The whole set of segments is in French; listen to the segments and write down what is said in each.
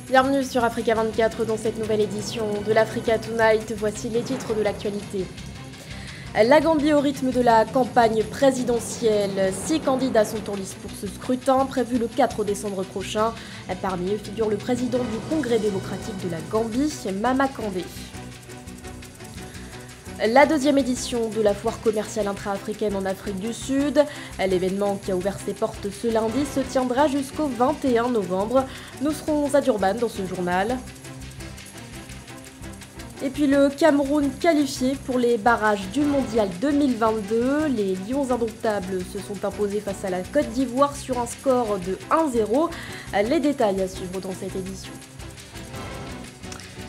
Bienvenue sur Africa 24 dans cette nouvelle édition de l'Africa Tonight. Voici les titres de l'actualité. La Gambie au rythme de la campagne présidentielle. 6 candidats sont en lice pour ce scrutin prévu le 4 décembre prochain. Parmi eux figure le président du Congrès démocratique de la Gambie, Mama Kandé. La deuxième édition de la foire commerciale intra-africaine en Afrique du Sud. L'événement qui a ouvert ses portes ce lundi se tiendra jusqu'au 21 novembre. Nous serons à Durban dans ce journal. Et puis le Cameroun qualifié pour les barrages du Mondial 2022. Les Lions indomptables se sont imposés face à la Côte d'Ivoire sur un score de 1-0. Les détails à suivre dans cette édition.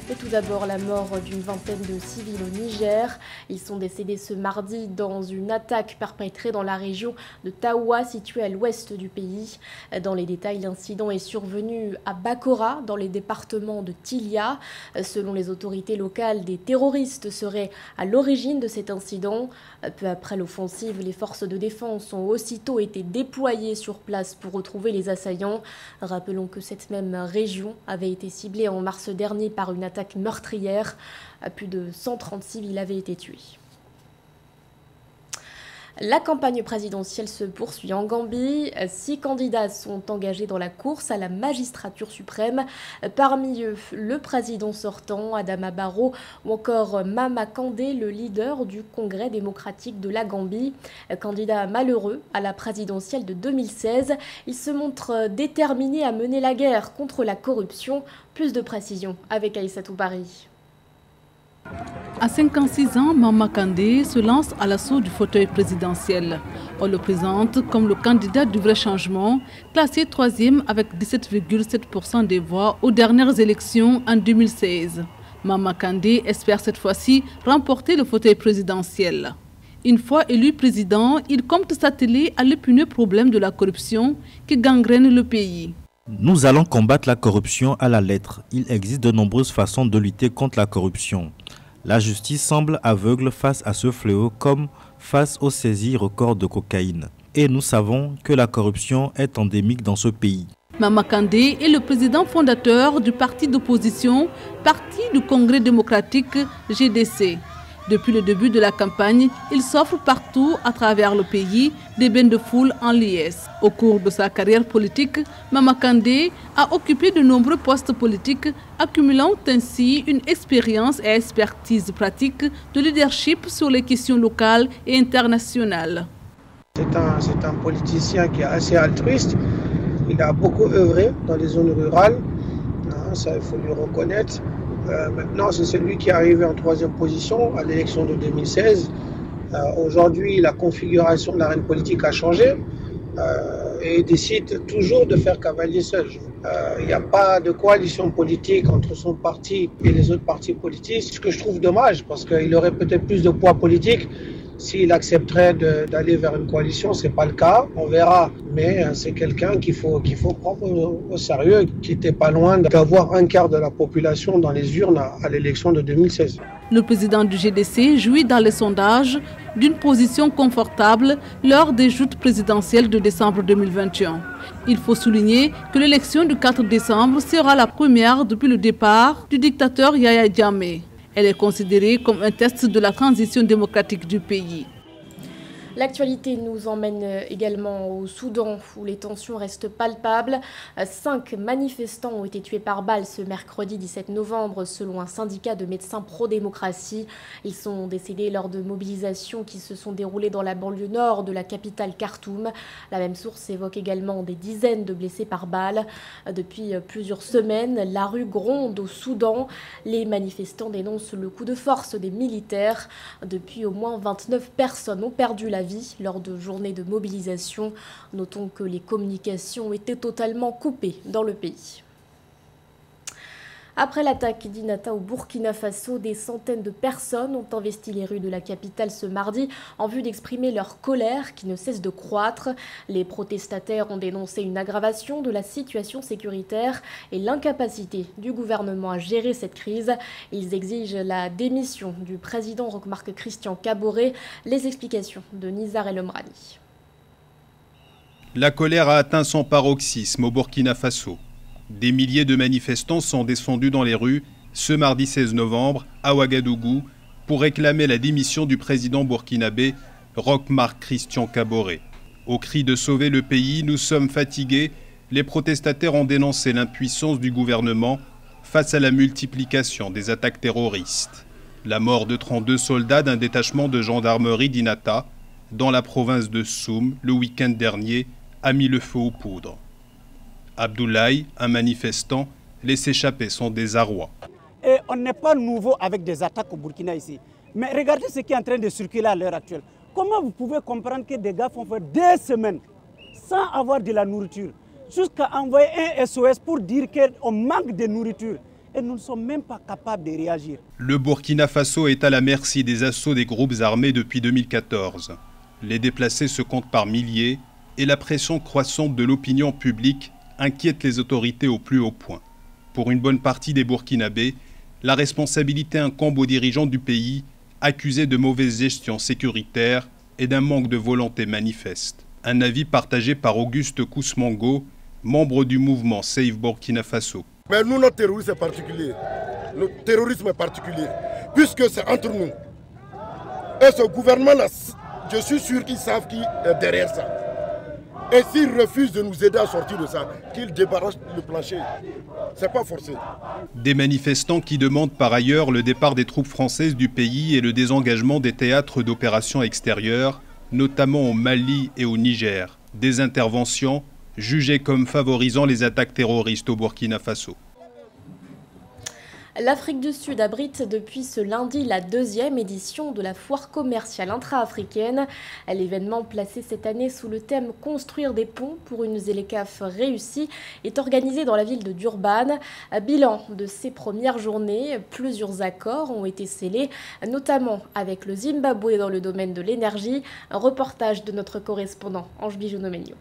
Et tout d'abord, la mort d'une vingtaine de civils au Niger. Ils sont décédés ce mardi dans une attaque perpétrée dans la région de Tawa, située à l'ouest du pays. Dans les détails, l'incident est survenu à Bakora, dans les départements de Tilia. Selon les autorités locales, des terroristes seraient à l'origine de cet incident. Peu après l'offensive, les forces de défense ont aussitôt été déployées sur place pour retrouver les assaillants. Rappelons que cette même région avait été ciblée en mars dernier par une attaque meurtrière. Plus de 130 civils avaient été tués. La campagne présidentielle se poursuit en Gambie. 6 candidats sont engagés dans la course à la magistrature suprême. Parmi eux, le président sortant, Adama Barrow, ou encore Mama Kandé, le leader du Congrès démocratique de la Gambie. Candidat malheureux à la présidentielle de 2016, il se montre déterminé à mener la guerre contre la corruption. Plus de précisions avec Aïssatou Bari. À 56 ans, Mama Kandé se lance à l'assaut du fauteuil présidentiel. On le présente comme le candidat du vrai changement, classé 3e avec 17,7% des voix aux dernières élections en 2016. Mama Kandé espère cette fois-ci remporter le fauteuil présidentiel. Une fois élu président, il compte s'atteler à l'épineux problème de la corruption qui gangrène le pays. Nous allons combattre la corruption à la lettre. Il existe de nombreuses façons de lutter contre la corruption. La justice semble aveugle face à ce fléau comme face aux saisies records de cocaïne. Et nous savons que la corruption est endémique dans ce pays. Mama Kandé est le président fondateur du parti d'opposition, Parti du Congrès démocratique GDC. Depuis le début de la campagne, il s'offre partout à travers le pays des bains de foule en liesse. Au cours de sa carrière politique, Mama Kandé a occupé de nombreux postes politiques, accumulant ainsi une expérience et expertise pratique de leadership sur les questions locales et internationales. C'est un politicien qui est assez altruiste. Il a beaucoup œuvré dans les zones rurales, ça il faut lui reconnaître. Maintenant, c'est celui qui est arrivé en 3e position à l'élection de 2016. Aujourd'hui, la configuration de l'arène politique a changé et il décide toujours de faire cavalier seul. Il n'y a pas de coalition politique entre son parti et les autres partis politiques, ce que je trouve dommage parce qu'il aurait peut-être plus de poids politique s'il accepterait d'aller vers une coalition. Ce n'est pas le cas, on verra. Mais c'est quelqu'un qu'il faut prendre au sérieux, qui n'était pas loin d'avoir un quart de la population dans les urnes à l'élection de 2016. Le président du GDC jouit dans les sondages d'une position confortable lors des joutes présidentielles de décembre 2021. Il faut souligner que l'élection du 4 décembre sera la première depuis le départ du dictateur Yahya Jammeh. Elle est considérée comme un test de la transition démocratique du pays. L'actualité nous emmène également au Soudan où les tensions restent palpables. 5 manifestants ont été tués par balle ce mercredi 17 novembre selon un syndicat de médecins pro-démocratie. Ils sont décédés lors de mobilisations qui se sont déroulées dans la banlieue nord de la capitale Khartoum. La même source évoque également des dizaines de blessés par balle. Depuis plusieurs semaines, la rue gronde au Soudan. Les manifestants dénoncent le coup de force des militaires. Depuis au moins 29 personnes ont perdu la vie lors de journées de mobilisation. Notons que les communications étaient totalement coupées dans le pays. Après l'attaque d'Inata au Burkina Faso, des centaines de personnes ont investi les rues de la capitale ce mardi en vue d'exprimer leur colère qui ne cesse de croître. Les protestataires ont dénoncé une aggravation de la situation sécuritaire et l'incapacité du gouvernement à gérer cette crise. Ils exigent la démission du président Roch-Marc Christian Kaboré. Les explications de Nizar El Omrani. La colère a atteint son paroxysme au Burkina Faso. Des milliers de manifestants sont descendus dans les rues ce mardi 16 novembre à Ouagadougou pour réclamer la démission du président burkinabé Roch Marc Christian Kaboré. Au cri de sauver le pays, nous sommes fatigués, les protestataires ont dénoncé l'impuissance du gouvernement face à la multiplication des attaques terroristes. La mort de 32 soldats d'un détachement de gendarmerie d'Inata, dans la province de Soum, le week-end dernier, a mis le feu aux poudres. Abdoulaye, un manifestant, laisse échapper son désarroi. Et on n'est pas nouveau avec des attaques au Burkina ici. Mais regardez ce qui est en train de circuler à l'heure actuelle. Comment vous pouvez comprendre que des gars font faire 2 semaines sans avoir de la nourriture, jusqu'à envoyer un SOS pour dire qu'on manque de nourriture. Et nous ne sommes même pas capables de réagir. Le Burkina Faso est à la merci des assauts des groupes armés depuis 2014. Les déplacés se comptent par milliers et la pression croissante de l'opinion publique inquiète les autorités au plus haut point. Pour une bonne partie des Burkinabés, la responsabilité incombe aux dirigeants du pays, accusés de mauvaise gestion sécuritaire et d'un manque de volonté manifeste. Un avis partagé par Auguste Kousmango, membre du mouvement Save Burkina Faso. Mais nous, notre terrorisme est particulier. Notre terrorisme est particulier, puisque c'est entre nous. Et ce gouvernement-là, je suis sûr qu'ils savent qui est derrière ça. Et s'ils refusent de nous aider à sortir de ça, qu'ils débarrassent le plancher. C'est pas forcé. Des manifestants qui demandent par ailleurs le départ des troupes françaises du pays et le désengagement des théâtres d'opérations extérieures, notamment au Mali et au Niger. Des interventions jugées comme favorisant les attaques terroristes au Burkina Faso. L'Afrique du Sud abrite depuis ce lundi la 2e édition de la foire commerciale intra-africaine. L'événement placé cette année sous le thème « Construire des ponts pour une ZLECAf réussie » est organisé dans la ville de Durban. Bilan de ces premières journées, plusieurs accords ont été scellés, notamment avec le Zimbabwe dans le domaine de l'énergie. Un reportage de notre correspondant Ange Bijounomegno.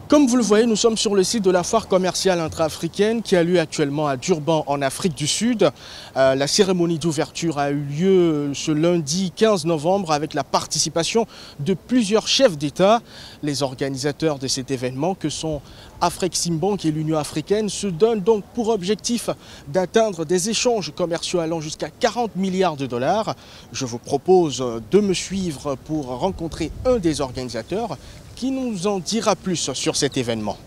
Comme vous le voyez, nous sommes sur le site de la foire commerciale intra-africaine qui a lieu actuellement à Durban en Afrique du Sud. La cérémonie d'ouverture a eu lieu ce lundi 15 novembre avec la participation de plusieurs chefs d'État. Les organisateurs de cet événement, que sont Afreximbank et l'Union africaine, se donnent donc pour objectif d'atteindre des échanges commerciaux allant jusqu'à 40 milliards de dollars. Je vous propose de me suivre pour rencontrer un des organisateurs qui nous en dira plus sur cet événement.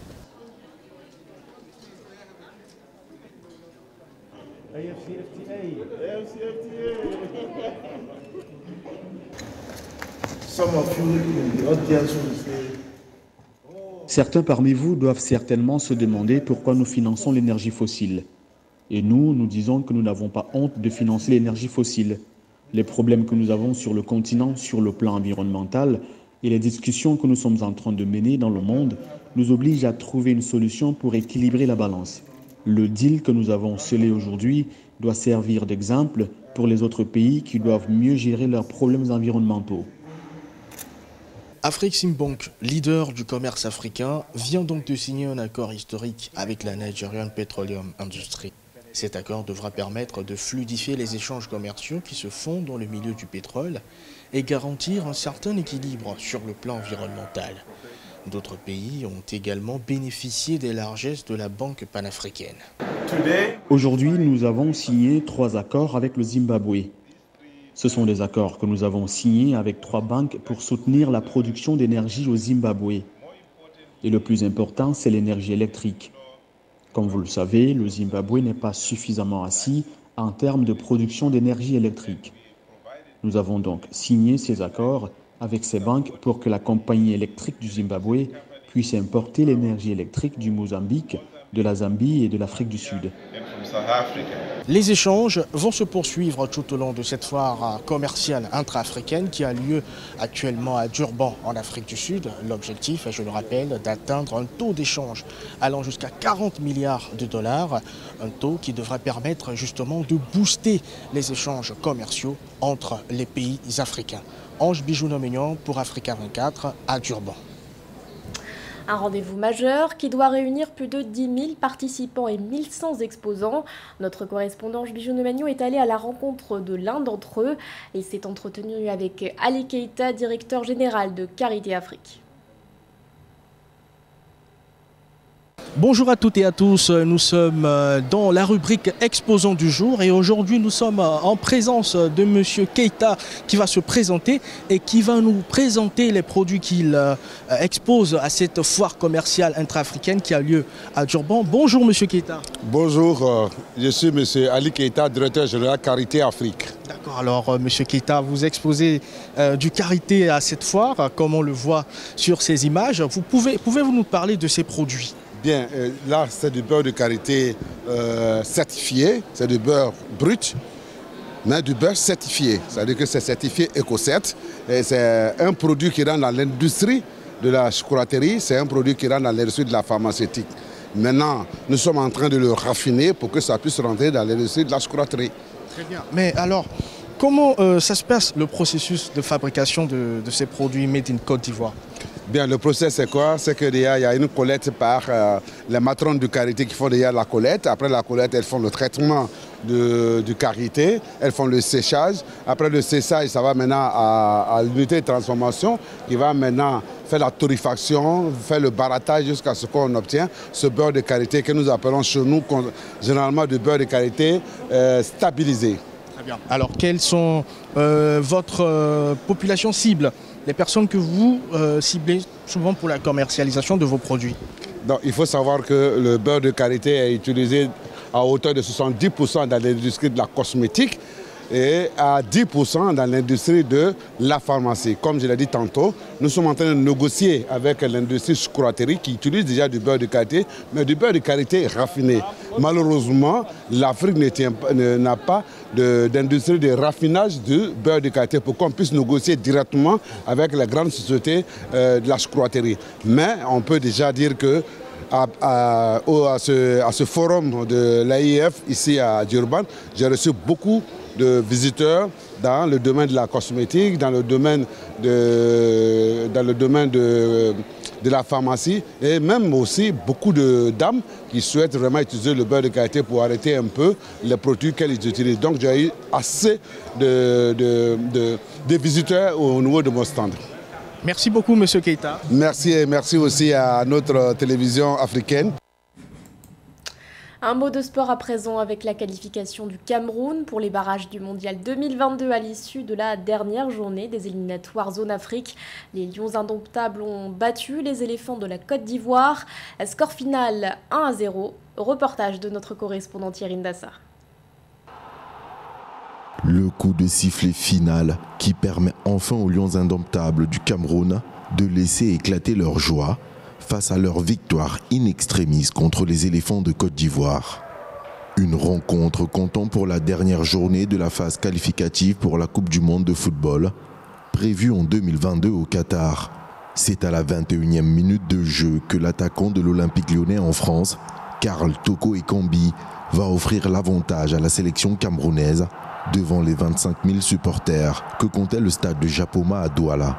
Certains parmi vous doivent certainement se demander pourquoi nous finançons l'énergie fossile. Et nous disons que nous n'avons pas honte de financer l'énergie fossile. Les problèmes que nous avons sur le continent, sur le plan environnemental, et les discussions que nous sommes en train de mener dans le monde nous obligent à trouver une solution pour équilibrer la balance. Le deal que nous avons scellé aujourd'hui doit servir d'exemple pour les autres pays qui doivent mieux gérer leurs problèmes environnementaux. Afreximbank, leader du commerce africain, vient donc de signer un accord historique avec la Nigerian Petroleum Industry. Cet accord devra permettre de fluidifier les échanges commerciaux qui se font dans le milieu du pétrole et garantir un certain équilibre sur le plan environnemental. D'autres pays ont également bénéficié des largesses de la Banque panafricaine. Aujourd'hui, nous avons signé 3 accords avec le Zimbabwe. Ce sont des accords que nous avons signés avec 3 banques pour soutenir la production d'énergie au Zimbabwe. Et le plus important, c'est l'énergie électrique. Comme vous le savez, le Zimbabwe n'est pas suffisamment assis en termes de production d'énergie électrique. Nous avons donc signé ces accords avec ces banques pour que la compagnie électrique du Zimbabwe puisse importer l'énergie électrique du Mozambique, de la Zambie et de l'Afrique du Sud. Les échanges vont se poursuivre tout au long de cette foire commerciale intra-africaine qui a lieu actuellement à Durban en Afrique du Sud. L'objectif, je le rappelle, d'atteindre un taux d'échange allant jusqu'à 40 milliards de dollars. Un taux qui devra permettre justement de booster les échanges commerciaux entre les pays africains. Ange Bijounomegno pour Africa 24 à Durban. Un rendez-vous majeur qui doit réunir plus de 10 000 participants et 1100 exposants. Notre correspondant Ange Bijounomegno est allé à la rencontre de l'un d'entre eux et s'est entretenu avec Ali Keita, directeur général de Carité Afrique. Bonjour à toutes et à tous, nous sommes dans la rubrique Exposant du jour et aujourd'hui nous sommes en présence de Monsieur Keita qui va se présenter et qui va nous présenter les produits qu'il expose à cette foire commerciale intra-africaine qui a lieu à Durban. Bonjour Monsieur Keita. Bonjour, je suis Monsieur Ali Keita, directeur général Karité Afrique. D'accord, alors Monsieur Keita, vous exposez du karité à cette foire, comme on le voit sur ces images. Pouvez-vous nous parler de ces produits ? Bien, là c'est du beurre de karité certifié, c'est du beurre brut, mais du beurre certifié. C'est-à-dire que c'est certifié EcoCert. C'est un produit qui rentre dans l'industrie de la chocolaterie, c'est un produit qui rentre dans l'industrie de la pharmaceutique. Maintenant, nous sommes en train de le raffiner pour que ça puisse rentrer dans l'industrie de la chocolaterie. Très bien. Mais alors, comment ça se passe le processus de fabrication de ces produits made in Côte d'Ivoire? Bien, le process c'est quoi? C'est qu'il y a une collecte par les matrones du karité qui font déjà la collecte. Après la collecte, elles font le traitement du karité, elles font le séchage. Après le séchage, ça va maintenant à l'unité de transformation qui va maintenant faire la torréfaction, faire le barattage jusqu'à ce qu'on obtient ce beurre de karité que nous appelons chez nous généralement du beurre de karité stabilisé. Très bien. Alors, quelles sont votre population cible? Les personnes que vous ciblez souvent pour la commercialisation de vos produits? Donc, il faut savoir que le beurre de karité est utilisé à hauteur de 70% dans l'industrie de la cosmétique et à 10% dans l'industrie de la pharmacie. Comme je l'ai dit tantôt, nous sommes en train de négocier avec l'industrie chocolaterie qui utilise déjà du beurre de karité, mais du beurre de karité raffiné. Malheureusement, l'Afrique n'a pas d'industrie de raffinage de beurre de karité pour qu'on puisse négocier directement avec les grandes sociétés de la chocolaterie. Mais on peut déjà dire que à ce forum de l'AIF ici à Durban, j'ai reçu beaucoup de visiteurs dans le domaine de la cosmétique, dans le domaine de la pharmacie et même aussi beaucoup de dames qui souhaitent vraiment utiliser le beurre de karité pour arrêter un peu les produits qu'elles utilisent. Donc j'ai eu assez de visiteurs au niveau de mon stand. Merci beaucoup Monsieur Keita. Merci et merci aussi à notre télévision africaine. Un mot de sport à présent avec la qualification du Cameroun pour les barrages du Mondial 2022 à l'issue de la dernière journée des éliminatoires Zone Afrique. Les Lions indomptables ont battu les éléphants de la Côte d'Ivoire. Score final 1-0. Reportage de notre correspondant Thierry Ndassa. Le coup de sifflet final qui permet enfin aux Lions indomptables du Cameroun de laisser éclater leur joie face à leur victoire in extremis contre les éléphants de Côte d'Ivoire. Une rencontre comptant pour la dernière journée de la phase qualificative pour la Coupe du Monde de football, prévue en 2022 au Qatar. C'est à la 21e minute de jeu que l'attaquant de l'Olympique lyonnais en France, Karl Toko Ekambi, va offrir l'avantage à la sélection camerounaise devant les 25 000 supporters que comptait le stade de Japoma à Douala.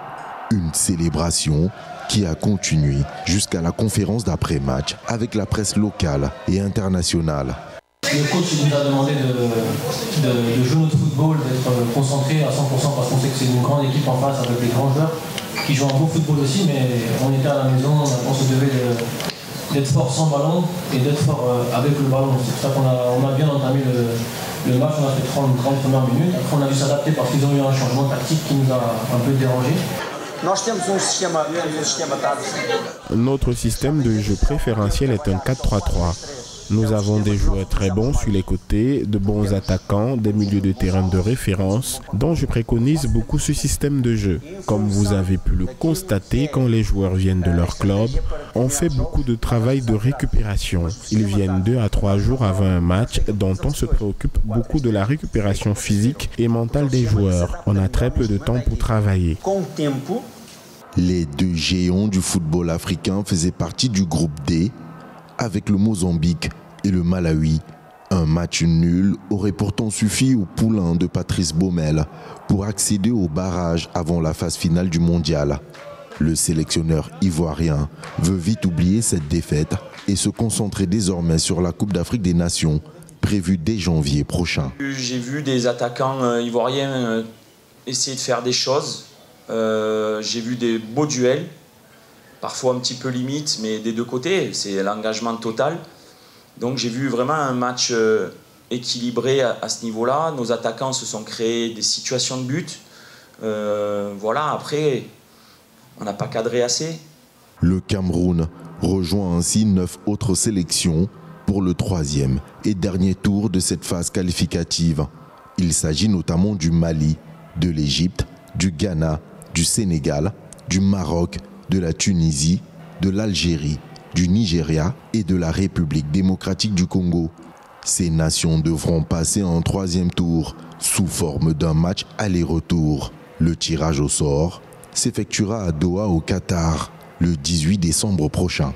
Une célébration qui a continué jusqu'à la conférence d'après-match avec la presse locale et internationale. Le coach nous a demandé de jouer notre football, d'être concentré à 100% parce qu'on sait que c'est une grande équipe en face avec des grands joueurs qui jouent un beau football aussi, mais on était à la maison, on se devait d'être fort sans ballon et d'être fort avec le ballon. C'est pour ça qu'on a bien entamé le match, on a fait 30 premières minutes. Après on a dû s'adapter parce qu'ils ont eu un changement tactique qui nous a un peu dérangé. Notre système de jeu préférentiel est un 4-3-3. Nous avons des joueurs très bons sur les côtés, de bons attaquants, des milieux de terrain de référence, dont je préconise beaucoup ce système de jeu. Comme vous avez pu le constater quand les joueurs viennent de leur club, on fait beaucoup de travail de récupération. Ils viennent 2 à 3 jours avant un match, dont on se préoccupe beaucoup de la récupération physique et mentale des joueurs. On a très peu de temps pour travailler. Les deux géants du football africain faisaient partie du groupe D, avec le Mozambique et le Malawi. Un match nul aurait pourtant suffi au poulain de Patrice Baumel pour accéder au barrage avant la phase finale du mondial. Le sélectionneur ivoirien veut vite oublier cette défaite et se concentrer désormais sur la Coupe d'Afrique des Nations, prévue dès janvier prochain. J'ai vu des attaquants ivoiriens essayer de faire des choses. J'ai vu des beaux duels. parfois un petit peu limite, mais des deux côtés, c'est l'engagement total. Donc j'ai vu vraiment un match équilibré à ce niveau-là. Nos attaquants se sont créés des situations de but. Voilà, après, on n'a pas cadré assez. Le Cameroun rejoint ainsi 9 autres sélections pour le 3e et dernier tour de cette phase qualificative. Il s'agit notamment du Mali, de l'Égypte, du Ghana, du Sénégal, du Maroc, de la Tunisie, de l'Algérie, du Nigeria et de la République démocratique du Congo. Ces nations devront passer en 3e tour sous forme d'un match aller-retour. Le tirage au sort s'effectuera à Doha au Qatar le 18 décembre prochain.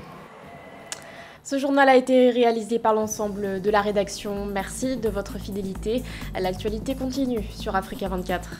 Ce journal a été réalisé par l'ensemble de la rédaction. Merci de votre fidélité. L'actualité continue sur Africa 24.